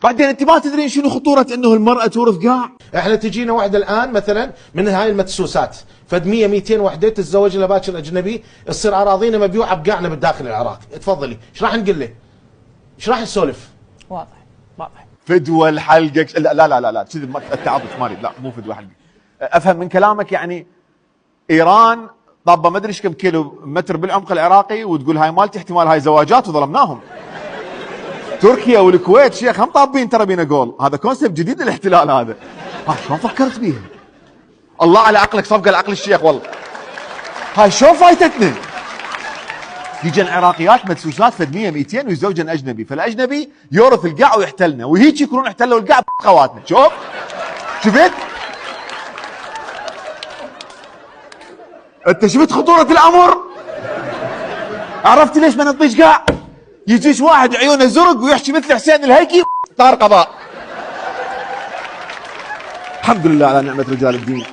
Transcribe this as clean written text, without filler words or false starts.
بعدين انت ما تدرين شنو خطوره انه المراه تورث قاع. احنا تجينا واحده الان مثلا من هاي المدسوسات فد 100 200 وحده تتزوج لها باكر اجنبي، تصير اراضينا مبيوعه بقاعنا بالداخل العراق. تفضلي ايش راح نقول له؟ ايش راح نسولف؟ واضح واضح. فدوى الحلقه لا لا لا لا كذي التعاطف مالي، لا مو فدوى حلقه. افهم من كلامك يعني ايران طابه ما ادري ايش كم كيلو متر بالعمق العراقي وتقول هاي مالتي احتمال هاي زواجات وظلمناهم. تركيا والكويت شيخ هم طابين ترى بينا جول، هذا كونسبت جديد للاحتلال هذا. شلون فكرت بيها؟ الله على عقلك صفقه لعقل الشيخ والله. هاي شلون فايتتنا؟ يجن عراقيات مدسوسات فد 100 200 ويزوجن اجنبي، فالاجنبي يورث القاع ويحتلنا، وهيك يكونون احتلوا القاع بخواتنا. شفت؟ انت شفت خطوره الامر؟ عرفت ليش ما نطيش قاع؟ يجيش واحد عيونه زرق ويحكي مثل حسين الهيكي طار قضاء. الحمد لله على نعمه رجال الدين.